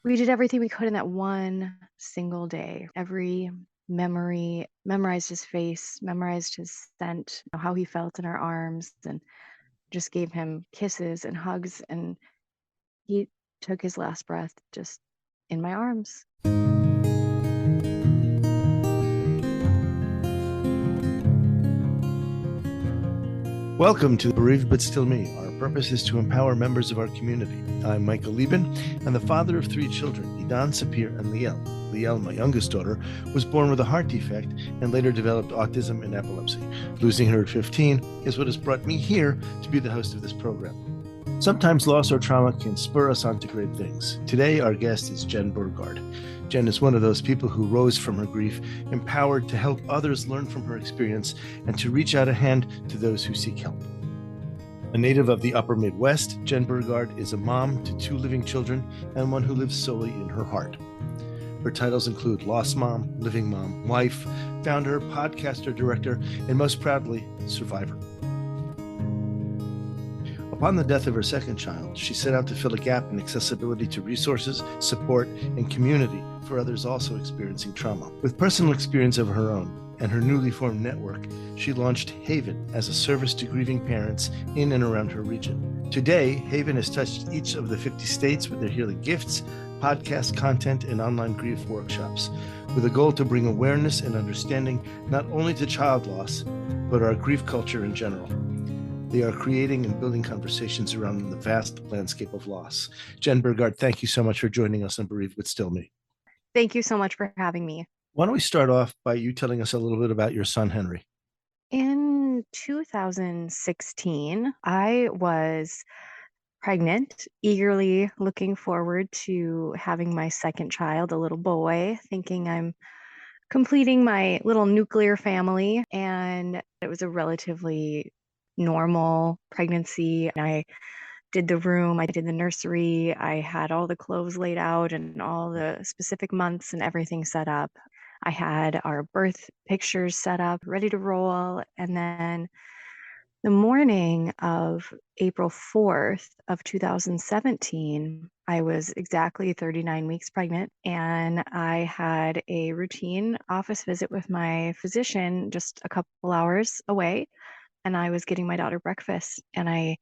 we did everything we could in that one single day. Every memory, memorized his face, memorized his scent, how he felt in our arms, and just gave him kisses and hugs. And he took his last breath just in my arms. Welcome to Bereaved But Still Me. Our purpose is to empower members of our community. I'm Michael Lieben. I'm the father of 3 children, Idan, Sapir, and Liel. Liel, my youngest daughter, was born with a heart defect and later developed autism and epilepsy. Losing her at 15 is what has brought me here to be the host of this program. Sometimes loss or trauma can spur us on to great things. Today, our guest is Jen Burgard. Jen is one of those people who rose from her grief, empowered to help others learn from her experience and to reach out a hand to those who seek help. A native of the upper Midwest, Jen Burgard is a mom to 2 living children and one who lives solely in her heart. Her titles include Lost Mom, Living Mom, Wife, Founder, Podcaster, Director, and most proudly, Survivor. Upon the death of her second child, she set out to fill a gap in accessibility to resources, support, and community for others also experiencing trauma. With personal experience of her own and her newly formed network, she launched Haven as a service to grieving parents in and around her region. Today, Haven has touched each of the 50 states with their healing gifts, podcast content, and online grief workshops, with a goal to bring awareness and understanding not only to child loss, but our grief culture in general. They are creating and building conversations around the vast landscape of loss. Jen Burgard, thank you so much for joining us on Bereaved But Still Me. Thank you so much for having me. Why don't we start off by you telling us a little bit about your son, Henry? In 2016, I was pregnant, eagerly looking forward to having my second child, a little boy, thinking I'm completing my little nuclear family. And it was a relatively normal pregnancy. I did the room, I did the nursery, I had all the clothes laid out and all the specific months and everything set up. I had our birth pictures set up, ready to roll. And then the morning of April 4th of 2017, I was exactly 39 weeks pregnant, and I had a routine office visit with my physician just a couple hours away, and I was getting my daughter breakfast, and I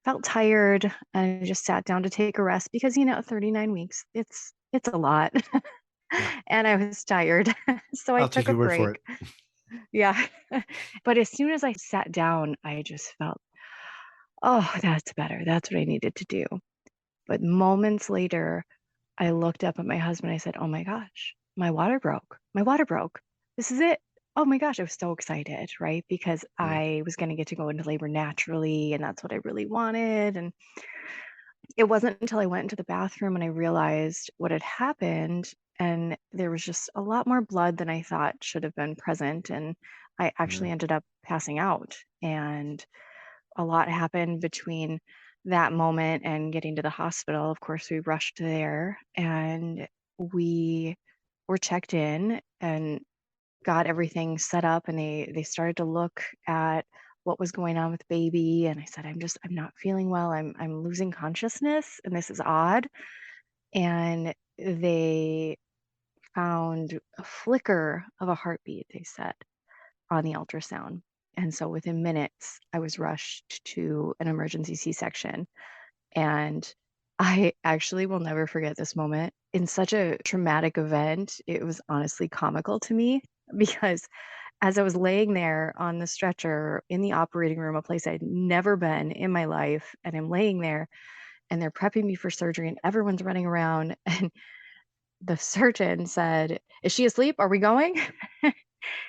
felt tired and I just sat down to take a rest because 39 weeks, it's a lot. Yeah, And I was tired. So I I'll take took a your word for break. it. Yeah. But as soon as I sat down, I just felt, oh, that's better. That's what I needed to do. But moments later, I looked up at my husband. I said, oh my gosh, my water broke. My water broke. This is it. Oh my gosh, I was so excited, right? Because Mm. I was going to get to go into labor naturally, and that's what I really wanted. And it wasn't until I went into the bathroom and I realized what had happened. And there was just a lot more blood than I thought should have been present. And I actually Mm. ended up passing out. And a lot happened between that moment and getting to the hospital. Of course, we rushed there and we were checked in and got everything set up, and they started to look at what was going on with baby. And I said, I'm not feeling well. I'm losing consciousness and this is odd. And they found a flicker of a heartbeat, they said, on the ultrasound. And so within minutes, I was rushed to an emergency C-section. And I actually will never forget this moment. In such a traumatic event, it was honestly comical to me because as I was laying there on the stretcher in the operating room, a place I'd never been in my life, and I'm laying there and they're prepping me for surgery and everyone's running around, and the surgeon said, "Is she asleep? Are we going?"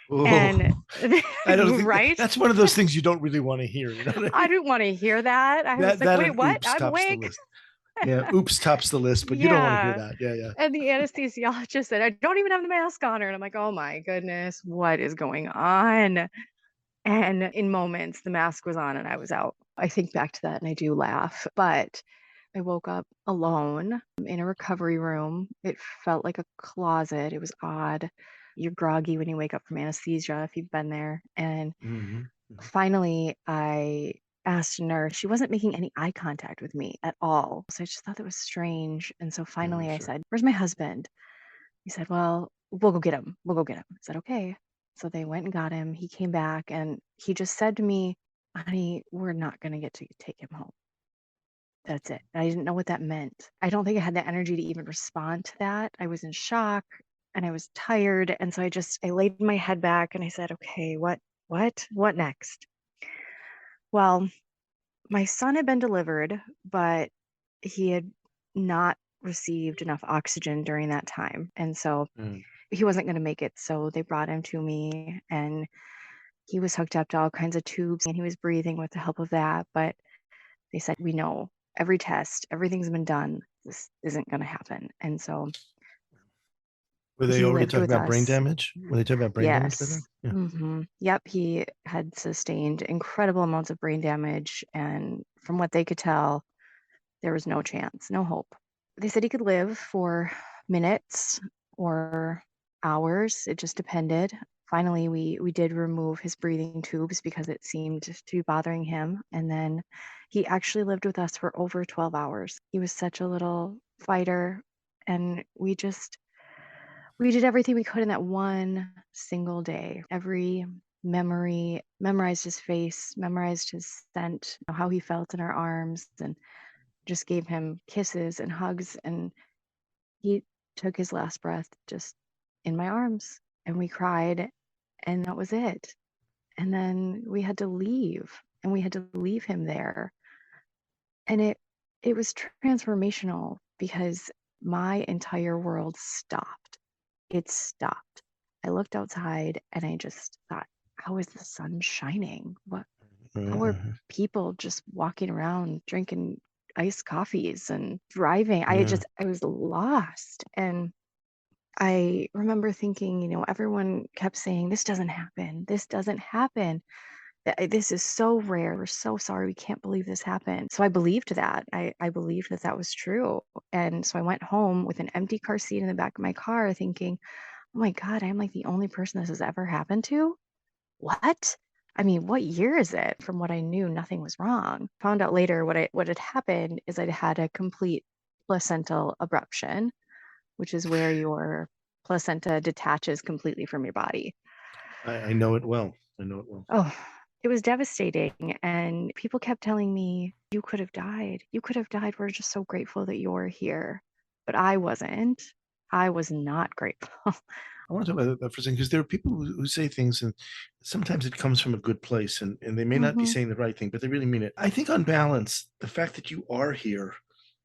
Oh, And I don't think right? that's one of those things you don't really want to hear. You know what I I mean? didn't want to hear that. I was That like, that "Wait, and what? oops I'm tops the awake." list. Yeah, oops tops the list, but you don't want to hear Yeah. that. Yeah, yeah. And the anesthesiologist said, "I don't even have the mask on her." And I'm like, "Oh my goodness, what is going on?" And in moments, the mask was on and I was out. I think back to that and I do laugh. But I woke up alone in a recovery room. It felt like a closet. It was odd. You're groggy when you wake up from anesthesia if you've been there. And Mm-hmm. finally, I asked a nurse. She wasn't making any eye contact with me at all. So I just thought that was strange. And so Yeah, finally I sure. said, "Where's my husband?" He said, "Well, we'll go get him. We'll go get him." I said, "Okay." So they went and got him. He came back and he just said to me, "Honey, we're not going to get to take him home. That's it." And I didn't know what that meant. I don't think I had the energy to even respond to that. I was in shock and I was tired. And so I laid my head back and I said, "Okay, what next?" Well, my son had been delivered, but he had not received enough oxygen during that time. And so Mm. he wasn't going to make it. So they brought him to me and he was hooked up to all kinds of tubes and he was breathing with the help of that. But they said, "We know every test, everything's been done. This isn't going to happen." And so Were they he already lived talking with about brain us. damage? Were they talking about brain damage by then? Yes. Yeah. Yep. He had sustained incredible amounts of brain damage. And from what they could tell, there was no chance, no hope. They said he could live for minutes or hours. It just depended. Finally, we did remove his breathing tubes because it seemed to be bothering him. And then he actually lived with us for over 12 hours. He was such a little fighter. And we did everything we could in that one single day. Every memory, memorized his face, memorized his scent, how he felt in our arms, and just gave him kisses and hugs. And he took his last breath just in my arms. And we cried, and that was it. And then we had to leave, and we had to leave him there. And it was transformational because my entire world stopped. It stopped. I looked outside and I just thought, how is the sun shining? How are Right. people just walking around drinking iced coffees and driving? Yeah. I was lost. And I remember thinking, everyone kept saying, "This doesn't happen. This doesn't happen. This is so rare. We're so sorry. We can't believe this happened." So I believed that. I believed that that was true. And so I went home with an empty car seat in the back of my car thinking, "Oh my God, I'm like the only person this has ever happened to? What?" I mean, what year is it? From what I knew, nothing was wrong. Found out later what had happened is I'd had a complete placental abruption, which is where your placenta detaches completely from your body. I know it well. I know it well. Oh, it was devastating. And people kept telling me, "You could have died. You could have died. We're just so grateful that you're here." But I wasn't. I was not grateful. I want to talk about that for a second because there are people who say things and sometimes it comes from a good place and they may not be Hmm. saying the right thing, but they really mean it. I think on balance, the fact that you are here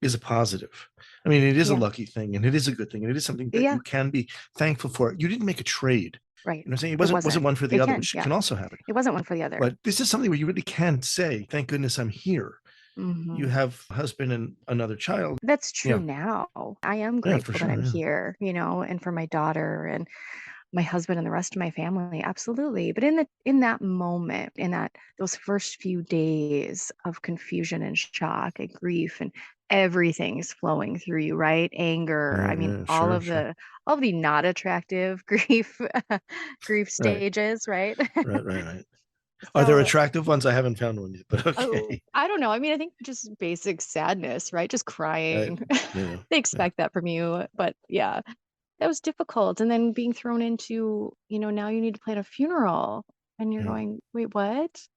is a positive. I mean, it is a Yeah. lucky thing and it is a good thing and it is something that Yeah. you can be thankful for. You didn't make a trade. Right. You know what I'm saying? It It wasn't wasn't. one for the It other, can. which Yeah. can also happen. It wasn't one for the other. But this is something where you really can say, thank goodness I'm here. You Hmm. have a husband and another child. That's true Yeah. now. I am Yeah, for grateful that sure. I'm Yeah. here, and for my daughter and my husband and the rest of my family. Absolutely. But in that moment, in that those first few days of confusion and shock and grief and everything's flowing through you, right? Anger. Yeah, I mean, yeah, sure, sure. all of the not attractive grief Right, stages, right? right. Are there So, attractive ones? I haven't found one yet, but oh, okay. I don't know. I mean, I think just basic sadness, right? Just Right. crying. Yeah, They yeah. expect that from you, but yeah, that was difficult. And then being thrown into, now you need to plan a funeral, and you're Yeah. going, "Wait, what?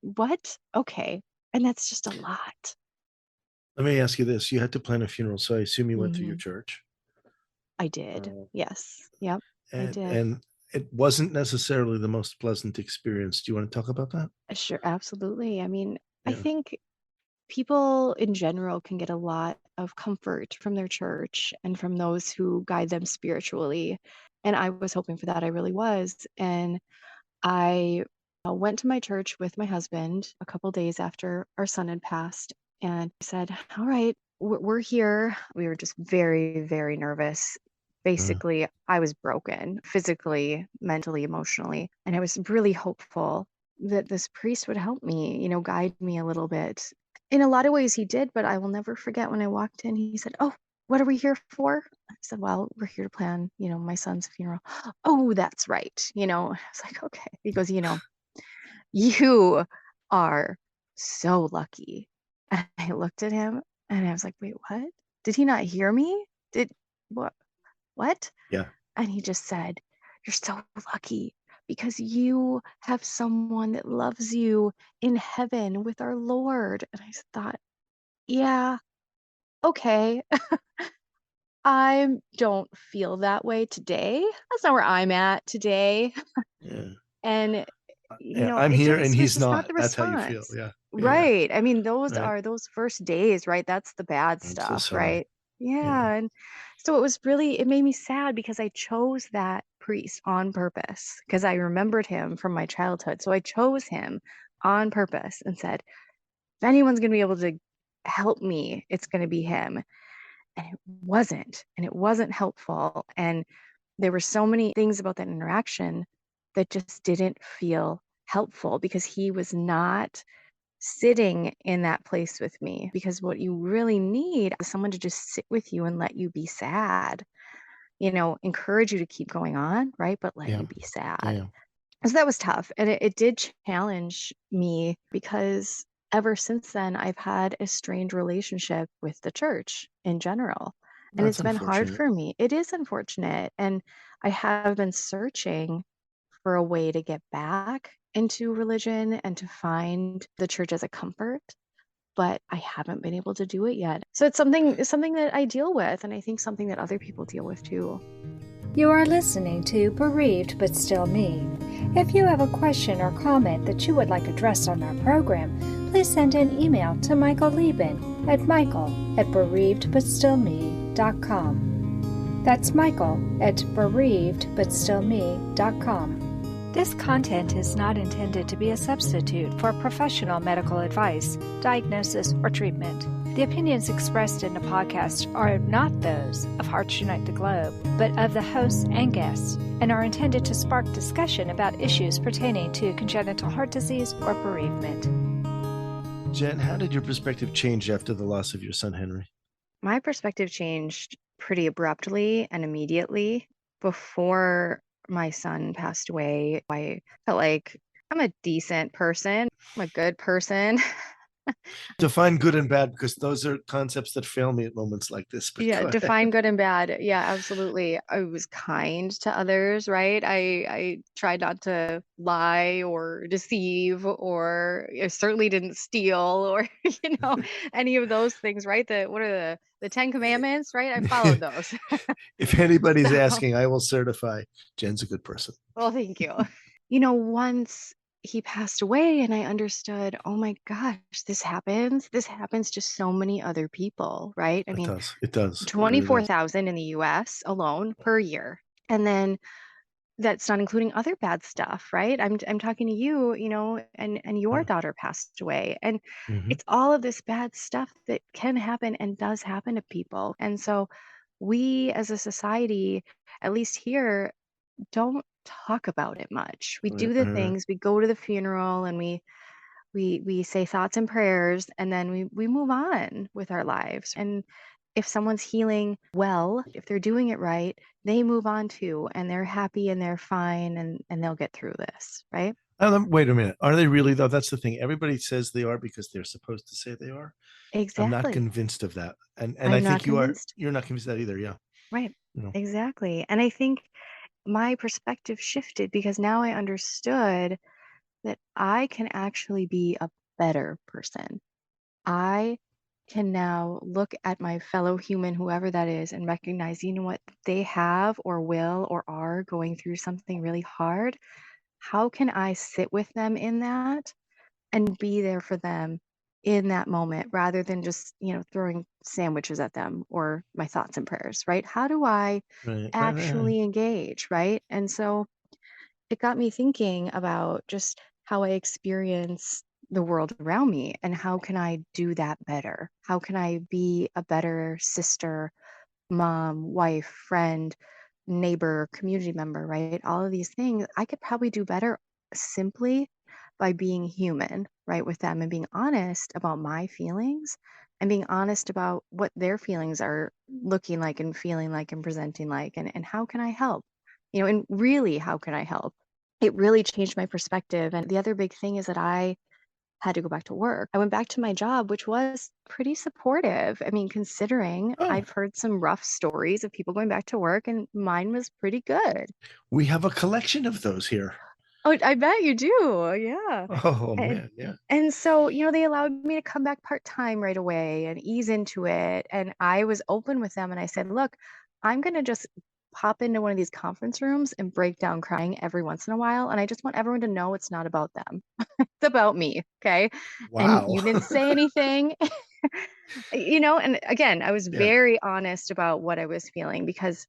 What? Okay." And that's just a lot. Let me ask you this. You had to plan a funeral, so I assume you went through your Hmm. church. I did. Uh, Yes. Yep. I and did. and it wasn't necessarily the most pleasant experience. Do you want to talk about that? Sure. Absolutely. I mean, I Yeah. think people in general can get a lot of comfort from their church and from those who guide them spiritually. And I was hoping for that. I really was. And I went to my church with my husband a couple days after our son had passed and said, "All right, we're here." We were just very, very nervous. Uh, Basically, I was broken physically, mentally, emotionally. And I was really hopeful that this priest would help me, guide me a little bit. In a lot of ways, he did, but I will never forget when I walked in, he said, "Oh, what are we here for?" I said, "Well, we're here to plan, my son's funeral." "Oh, that's right." I was like, "Okay." He goes, "You are so lucky." And I looked at him and I was like, "Wait, what? Did he not hear me? Did what? What?" Yeah. And he just said, "You're so lucky because you have someone that loves you in heaven with our Lord." And I thought, yeah, okay. I don't feel that way today. That's not where I'm at today. Yeah. And, Yeah. I'm here and it was he's just not not. the That's how you feel. response. Yeah. Yeah. Right. I mean, those Right. are those first days, right? That's the bad I'm so stuff, sorry. right? Yeah. Yeah. And so it made me sad because I chose that priest on purpose because I remembered him from my childhood. So I chose him on purpose and said, if anyone's going to be able to help me, it's going to be him. And it wasn't. And it wasn't helpful. And there were so many things about that interaction that just didn't feel helpful because he was not sitting in that place with me. Because what you really need is someone to just sit with you and let you be sad, encourage you to keep going on, right? But let Yeah. you be sad. Yeah. So that was tough. And it did challenge me because ever since then, I've had a strained relationship with the church in general. And That's it's been hard unfortunate. for me. It is unfortunate. And I have been searching for a way to get back into religion and to find the church as a comfort, but I haven't been able to do it yet. So it's something that I deal with, and I think something that other people deal with too. You are listening to Bereaved But Still Me. If you have a question or comment that you would like addressed on our program, please send an email to Michael Lieben at michael@bereavedbutstillme.com. That's michael@bereavedbutstillme.com. This content is not intended to be a substitute for professional medical advice, diagnosis, or treatment. The opinions expressed in the podcast are not those of Hearts Unite the Globe, but of the hosts and guests, and are intended to spark discussion about issues pertaining to congenital heart disease or bereavement. Jen, how did your perspective change after the loss of your son, Henry? My perspective changed pretty abruptly and immediately. Before my son passed away, I felt like I'm a decent person. I'm a good person. Define good and bad because those are concepts that fail me at moments like this. But Yeah, go ahead. define good and bad. Yeah, absolutely. I was kind to others, right? I tried not to lie or deceive, or I certainly didn't steal or any of those things, right? What are the Ten Commandments, right? I followed those. If anybody's So, asking, I will certify Jen's a good person. well, thank you. Once he passed away and I understood, oh my gosh, this happens. This happens to so many other people, right? I It mean, does. It does. It really does. 24,000 in the US alone per year. And then that's not including other bad stuff, right? I'm talking to you, and your Yeah. daughter passed away. And Mhm. it's all of this bad stuff that can happen and does happen to people. And so we as a society, at least here, don't talk about it much. We Right, do the right, right. things, we go to the funeral and we say thoughts and prayers, and then we move on with our lives. And if someone's healing well, if they're doing it right, they move on too, and they're happy and they're fine, and they'll get through this, right? Wait a minute. Are they really though? That's the thing. Everybody says they are because they're supposed to say they are. I'm not Exactly. convinced of that. And I I'm not think you are convinced. you're not convinced of that either. Yeah. Right. You know. Exactly. And I think my perspective shifted because now I understood that I can actually be a better person. I can now look at my fellow human, whoever that is, and recognize, what, they have or will or are going through something really hard. How can I sit with them in that and be there for them in that moment rather than just, throwing sandwiches at them or my thoughts and prayers, right? How do I Right. Right. Right. actually engage, right? And so it got me thinking about just how I experience the world around me and how can I do that better? How can I be a better sister, mom, wife, friend, neighbor, community member, right? All of these things I could probably do better simply by being human, right, with them and being honest about my feelings and being honest about what their feelings are looking like and feeling like and presenting like, and how can I help? And really, how can I help? It really changed my perspective. And the other big thing is that I had to go back to work. I went back to my job, which was pretty supportive. I mean, considering Oh, I've heard some rough stories of people going back to work, and mine was pretty good. we have a collection of those here. Oh, I bet you do. Yeah. Oh And man, yeah. and so, they allowed me to come back part-time right away and ease into it. And I was open with them and I said, look, I'm gonna just pop into one of these conference rooms and break down crying every once in a while. And I just want everyone to know it's not about them. It's about me. Okay. And Wow. you didn't say anything. And again, I was Yeah. very honest about what I was feeling because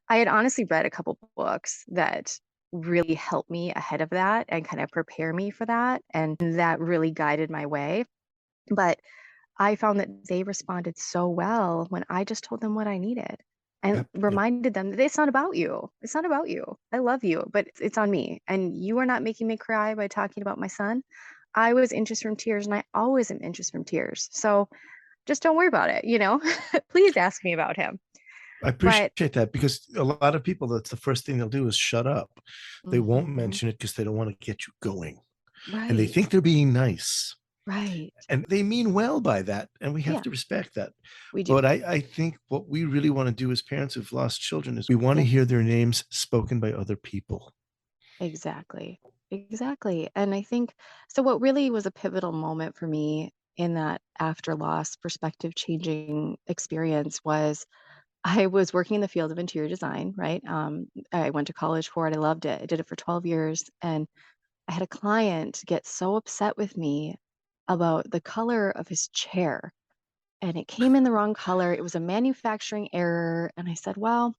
I had honestly read a couple books that really helped me ahead of that and kind of prepare me for that. And that really guided my way. But I found that they responded so well when I just told them what I needed and Yep. Yep. reminded them that it's not about you. It's not about you. I love you, but it's on me. And you are not making me cry by talking about my son. I was inches from tears and I always am inches from tears. So just don't worry about it. Please ask me about him. I But appreciate that because a lot of people, that's the first thing they'll do is shut up. They won't Mhm. mention it because they don't want to get you going. And they Right, think they're being nice. right. And they mean well by that. And we have Yeah, to respect that. we do. But I think what we really want to do as parents who've lost children is we want to Yeah, hear their names spoken by other people. exactly. Exactly. And I think so what really was a pivotal moment for me in that after loss perspective changing experience was I was working in the field of interior design, right? I went to college for it. I loved it. I did it for 12 years. And I had a client get so upset with me about the color of his chair. And it came in the wrong color. It was a manufacturing error. And I said, well,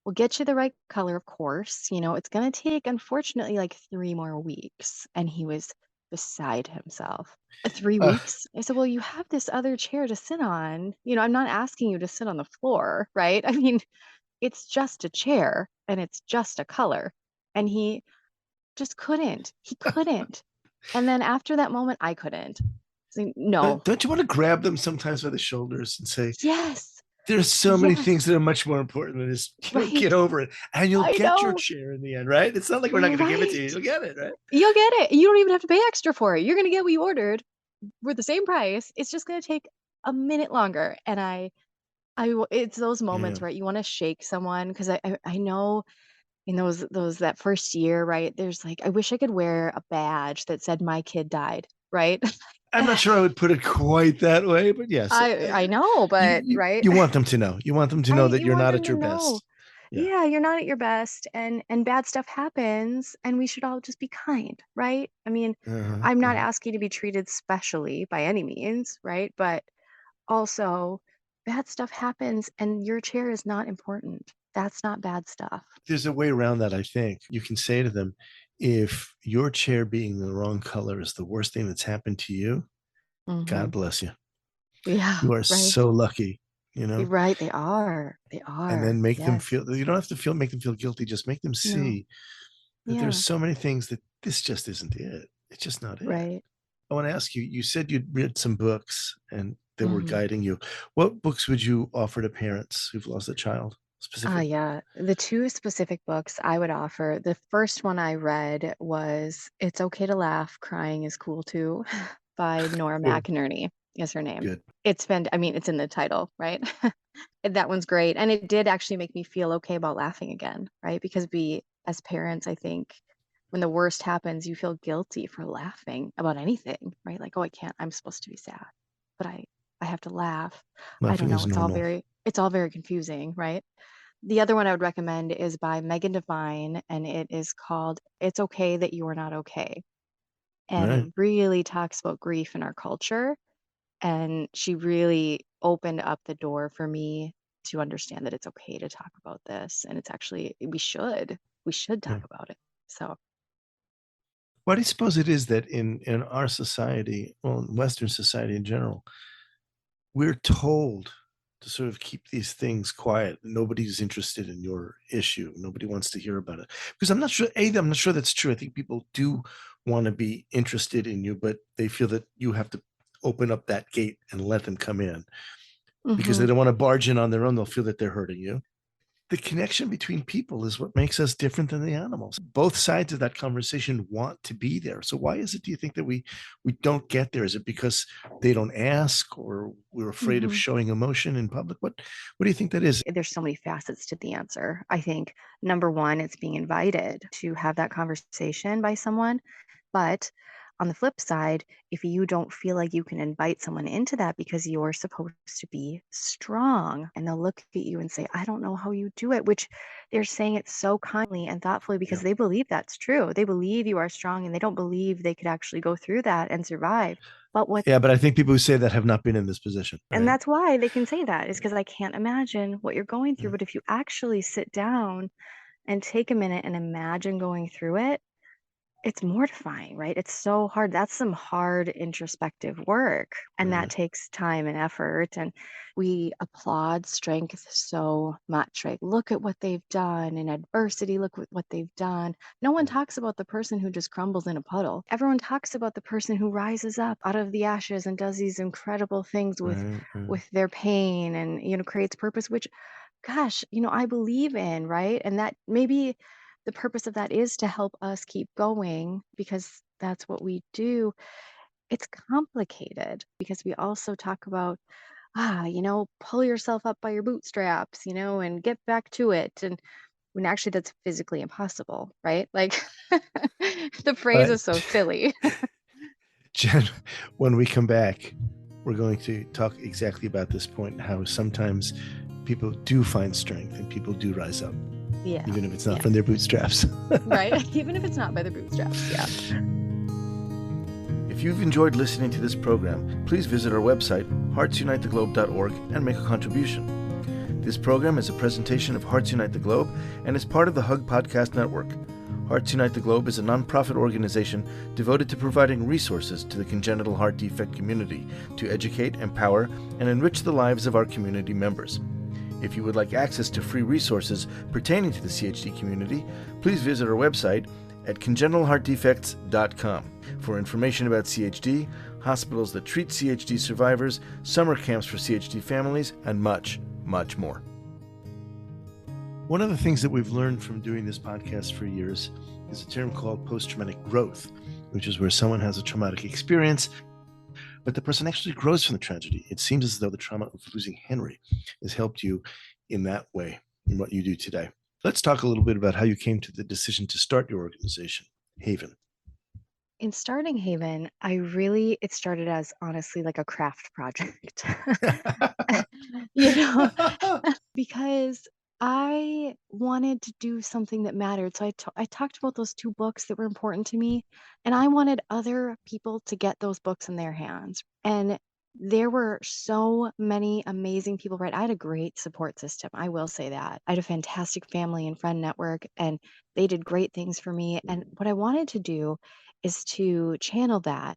we'll get you the right color, of course. It's going to take, unfortunately, like 3 more weeks. And he was beside himself. 3 weeks? I said, well, you have this other chair to sit on. I'm not asking you to sit on the floor, right? I mean, it's just a chair and it's just a color. And he just couldn't. He couldn't. And then after that moment, I couldn't. No. Don't you want to grab them sometimes by the shoulders and say, Yes. there's so many Yes. things that are much more important than this, Right. get over it. And you'll I get your know. chair in the end, right? It's not like we're not going to give it to you. Right. You'll get it, right? You'll get it. You don't even have to pay extra for it. You're going to get what you ordered for the same price. It's just going to take a minute longer. And it's those Yeah. moments, right? You want to shake someone because I know in those that first year, right? There's like, I wish I could wear a badge that said my kid died, right? I'm not sure I would put it quite that way, but yes, I know, you, but you, right. you want them to know. You want them to know that You you're want not them at to your know. best. Yeah. Yeah, you're not at your best and bad stuff happens and we should all just be kind, right? I mean, Uh-huh, I'm not uh-huh. asking to be treated specially by any means, right? But also bad stuff happens and your chair is not important. That's not bad stuff. There's a way around that, I think. You can say to them, if your chair being the wrong color is the worst thing that's happened to you, God Hmm. bless you. Yeah, You are right. so lucky, you You're know? right. They are. They And are. then make them Yes. feel, you don't have to make them feel guilty. Just make them No. see that there's Yeah. so many things that this just isn't it. It's just not it. Right. I want to ask you, you said you'd read some books and they were Hmm. guiding you. What books would you offer to parents who've lost a child specifically? Yeah. The two specific books I would offer, the first one I read was It's Okay to Laugh, Crying is Cool Too by Nora Good, McInerney is her name. good. I mean, it's in the title, right? That one's great. And it did actually make me feel okay about laughing again, right? Because as parents, I think when the worst happens, you feel guilty for laughing about anything, right? Like, oh, I can't, I'm supposed to be sad, but I have to laugh. I don't Laughing know. is normal. It's all very confusing, right? The other one I would recommend is by Megan Devine, and it is called It's Okay That You Are Not Okay. All And it right. really talks about grief in our culture. And she really opened up the door for me to understand that it's okay to talk about this. And it's actually, we should Yeah. talk about it. So, Why do you suppose it is that in our society, well, in Western society in general, we're told to sort of keep these things quiet? Nobody's interested in your issue. Nobody wants to hear about it. Because I'm not sure, I'm not sure that's true. I think people do want to be interested in you, but they feel that you have to open up that gate and let them come in because they mhm. don't want to barge in on their own. They'll feel that they're hurting you. the connection between people is what makes us different than the animals. Both sides of that conversation want to be there. So why is it, do you think, that we don't get there? Is it because they don't ask, or we're afraid of showing emotion in public? What do you think that is? There's so many facets to the answer. I think number one, it's being invited to have that conversation by someone. But on the flip side, if you don't feel like you can invite someone into that because you're supposed to be strong, and they'll look at you and say, I don't know how you do it, which they're saying it so kindly and thoughtfully because Yeah. they believe that's true. They believe you are strong and they don't believe they could actually go through that and survive. But what Yeah, but I think people who say that have not been in this position, and right? that's why they can say that, is because I can't imagine what you're going through. Mm, But if you actually sit down and take a minute and imagine going through it, it's mortifying, right? It's so hard. That's some hard introspective work. And that right. takes time and effort. And we applaud strength so much, right? Look at what they've done in adversity. Look at what they've done. No one Yeah. talks about the person who just crumbles in a puddle. Everyone talks about the person who rises up out of the ashes and does these incredible things Right, right. with their pain and, creates purpose, which, gosh, I believe in, right? And that maybe the purpose of that is to help us keep going because that's what we do. It's complicated because we also talk about, pull yourself up by your bootstraps, and get back to it. And when actually that's physically impossible, right? Like the phrase But is so silly. Jen, when we come back, we're going to talk exactly about this point, how sometimes people do find strength and people do rise up, Yeah. even if it's not Yeah. from their bootstraps. Right. Even if it's not by the bootstraps. Yeah. If you've enjoyed listening to this program, please visit our website, heartsunitetheglobe.org, and make a contribution. This program is a presentation of Hearts Unite the Globe and is part of the Hug Podcast Network. Hearts Unite the Globe is a nonprofit organization devoted to providing resources to the congenital heart defect community to educate, empower, and enrich the lives of our community members. If you would like access to free resources pertaining to the CHD community, please visit our website at congenitalheartdefects.com for information about CHD, hospitals that treat CHD survivors, summer camps for CHD families, and much, much more. One of the things that we've learned from doing this podcast for years is a term called post-traumatic growth, which is where someone has a traumatic experience, but the person actually grows from the tragedy. It seems as though the trauma of losing Henry has helped you in that way, in what you do today. Let's talk a little bit about how you came to the decision to start your organization, Haven. In starting Haven, it started as honestly like a craft project. you know, because I wanted to do something that mattered. So I talked about those two books that were important to me, and I wanted other people to get those books in their hands. And there were so many amazing people, right? I had a great support system. I will say that. I had a fantastic family and friend network, and they did great things for me. And what I wanted to do is to channel that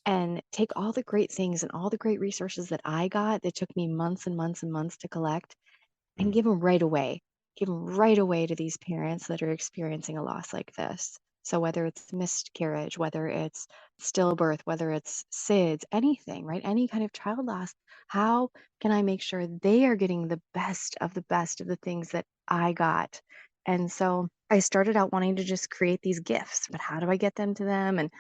and take all the great things and all the great resources that I got that took me months and months and months to collect and give them right away. Give them right away to these parents that are experiencing a loss like this. So whether it's miscarriage, whether it's stillbirth, whether it's SIDS, anything, right? Any kind of child loss, how can I make sure they are getting the best of the things that I got? And so I started out wanting to just create these gifts, but how do I get them to them? And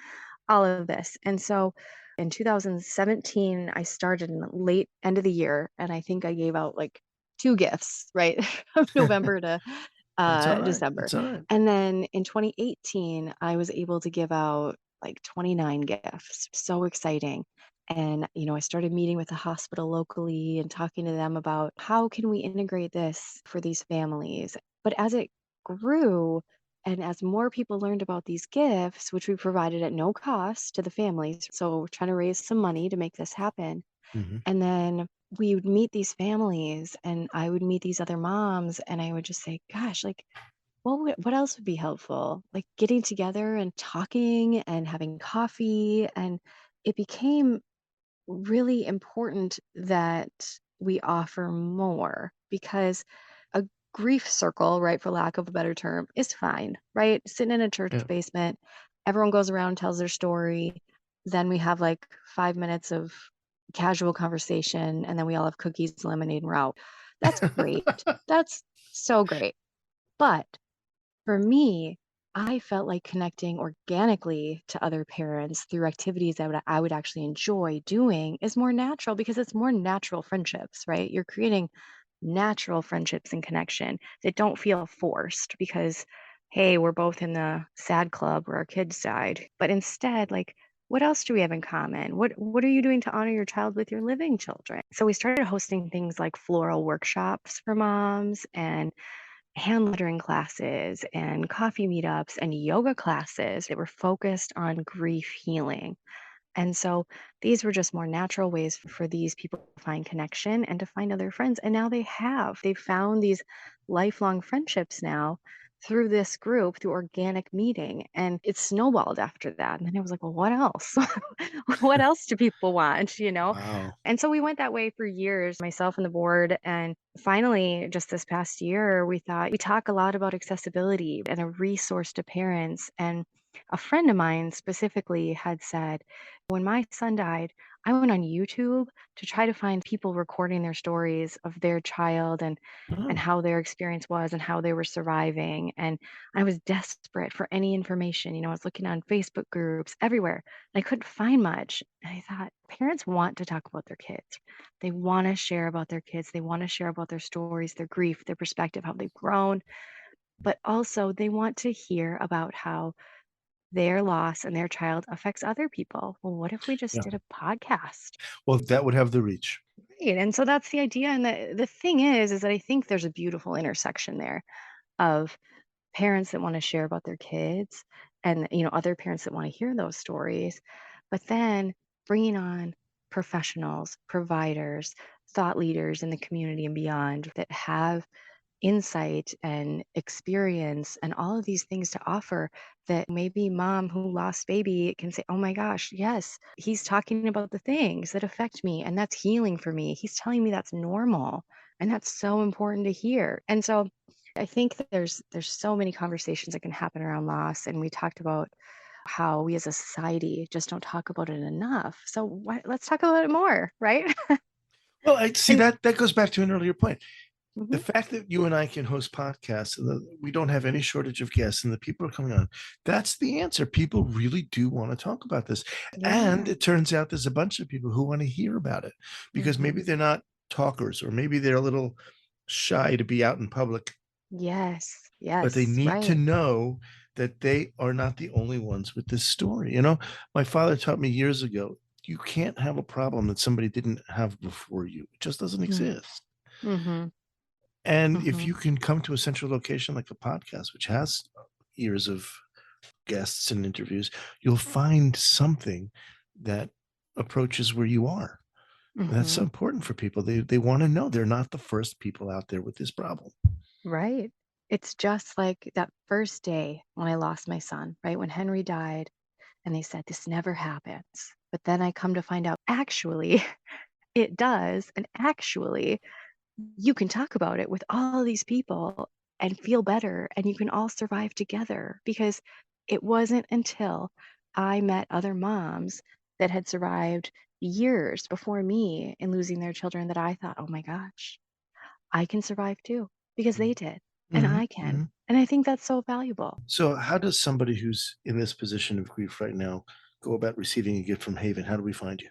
all of this. And so in 2017, I started in the late end of the year, and I think I gave out like two gifts, right? From November to That's all right. December. That's all right. And then in 2018, I was able to give out like 29 gifts. So exciting. And, I started meeting with the hospital locally and talking to them about how can we integrate this for these families. But as it grew, and as more people learned about these gifts, which we provided at no cost to the families, so we're trying to raise some money to make this happen. Mm-hmm. And then we would meet these families and I would meet these other moms and I would just say, gosh, like, what else would be helpful? Like getting together and talking and having coffee. And it became really important that we offer more because a grief circle, right, for lack of a better term, is fine, right? Sitting in a church Yeah. basement, everyone goes around, tells their story. Then we have like 5 minutes of casual conversation, and then we all have cookies, lemonade, and we're out. That's great. That's so great. But for me, I felt like connecting organically to other parents through activities that I would actually enjoy doing is more natural because it's more natural friendships, right? You're creating natural friendships and connection that don't feel forced because, hey, we're both in the sad club where our kids died. But instead, like, what else do we have in common? What are you doing to honor your child with your living children? So we started hosting things like floral workshops for moms and hand lettering classes and coffee meetups and yoga classes that were focused on grief healing. And so these were just more natural ways for these people to find connection and to find other friends. And now they have. They've found these lifelong friendships now through this group, through organic meeting. And it snowballed after that. And then I was like, well, what else? What else do people want, you know? Wow. And so we went that way for years, myself and the board. And finally, just this past year, we thought we talk a lot about accessibility and a resource to parents. And a friend of mine specifically had said, when my son died, I went on YouTube to try to find people recording their stories of their child and Oh, how their experience was and how they were surviving. And I was desperate for any information. You know, I was looking on Facebook groups everywhere. And I couldn't find much. And I thought, parents want to talk about their kids. They want to share about their kids. They want to share about their stories, their grief, their perspective, how they've grown. But also, they want to hear about how their loss and their child affects other people. Well, what if we just yeah. did a podcast? Well, that would have the reach. Right. And so that's the idea. And the thing is that I think there's a beautiful intersection there of parents that want to share about their kids and, you know, other parents that want to hear those stories, but then bringing on professionals, providers, thought leaders in the community and beyond that have insight and experience and all of these things to offer that maybe mom who lost baby can say, oh my gosh, yes, he's talking about the things that affect me and that's healing for me. He's telling me that's normal and that's so important to hear. And so I think that there's so many conversations that can happen around loss, and we talked about how we as a society just don't talk about it enough. So let's talk about it more, right? Well, I see And that goes back to an earlier point. The mhm, fact that you and I can host podcasts and that we don't have any shortage of guests and the people are coming on, that's the answer. People really do want to talk about this. And yeah. it turns out there's a bunch of people who want to hear about it because maybe Hmm. they're not talkers or maybe they're a little shy to be out in public, Yes, but they yes, need to right. know that they are not the only ones with this story. You know, my father taught me years ago, you can't have a problem that somebody didn't have before you. It just doesn't exist. Mm-hmm. And if Mm-hmm. you can come to a central location like a podcast, which has years of guests and interviews, you'll find something that approaches where you are. And that's so Mm-hmm. important for people. They want to know they're not the first people out there with this problem. Right. It's just like that first day when I lost my son, right? When Henry died, and they said this never happens. But then I come to find out actually it does. And actually, you can talk about it with all these people and feel better, and you can all survive together because it wasn't until I met other moms that had survived years before me in losing their children that I thought, oh my gosh, I can survive too because they did and Mm-hmm, I can. mm-hmm. And I think that's so valuable. So, how does somebody who's in this position of grief right now go about receiving a gift from Haven? How do we find you?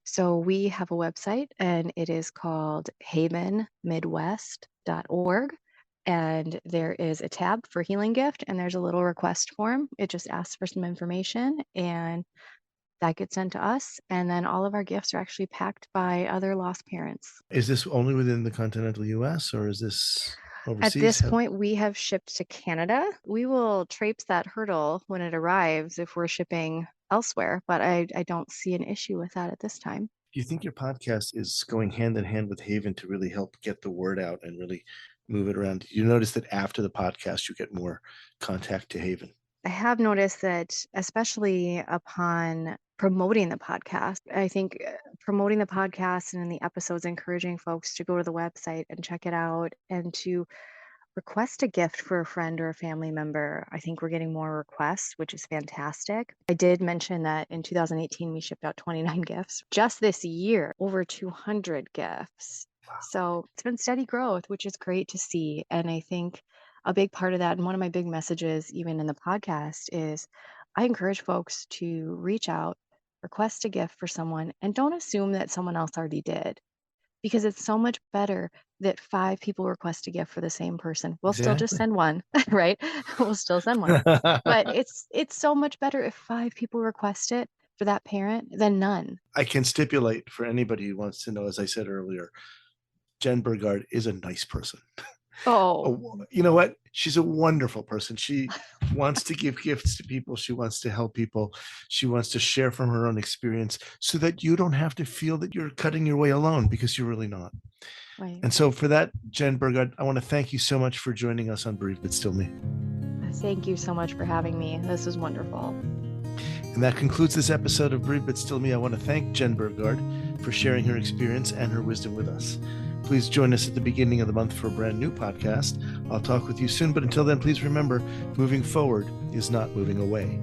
So we have a website and it is called havenmidwest.org. And there is a tab for healing gift and there's a little request form. It just asks for some information and that gets sent to us. And then all of our gifts are actually packed by other lost parents. Is this only within the continental US or is this At overseas? this point, we have shipped to Canada. We will traipse that hurdle when it arrives if we're shipping elsewhere, but I don't see an issue with that at this time. Do you think your podcast is going hand in hand with Haven to really help get the word out and really move it around? You notice that after the podcast, you get more contact to Haven. I have noticed that, especially upon promoting the podcast, I think promoting the podcast and in the episodes, encouraging folks to go to the website and check it out and to request a gift for a friend or a family member. I think we're getting more requests, which is fantastic. I did mention that in 2018, we shipped out 29 gifts. Just this year, over 200 gifts. So it's been steady growth, which is great to see. And I think a big part of that, and one of my big messages, even in the podcast, is I encourage folks to reach out, request a gift for someone, and don't assume that someone else already did, because it's so much better that 5 people request a gift for the same person. We'll still just Exactly. send one, right? We'll still send one. But it's so much better if 5 people request it for that parent than none. I can stipulate for anybody who wants to know, as I said earlier, Jen Burgard is a nice person. Oh, You know what? She's a wonderful person. She wants to give gifts to people. She wants to help people. She wants to share from her own experience so that you don't have to feel that you're cutting your way alone, because you're really not. right. And so for that, Jen Burgard, I want to thank you so much for joining us on Bereaved But Still Me. Thank you so much for having me. This was wonderful. And that concludes this episode of Bereaved But Still Me. I want to thank Jen Burgard for sharing her experience and her wisdom with us. Please join us at the beginning of the month for a brand new podcast. I'll talk with you soon, but until then, please remember, moving forward is not moving away.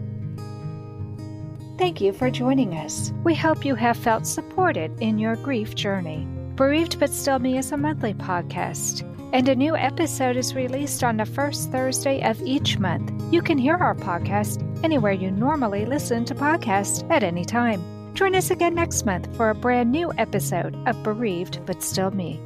Thank you for joining us. We hope you have felt supported in your grief journey. Bereaved But Still Me is a monthly podcast, and a new episode is released on the first Thursday of each month. You can hear our podcast anywhere you normally listen to podcasts at any time. Join us again next month for a brand new episode of Bereaved But Still Me.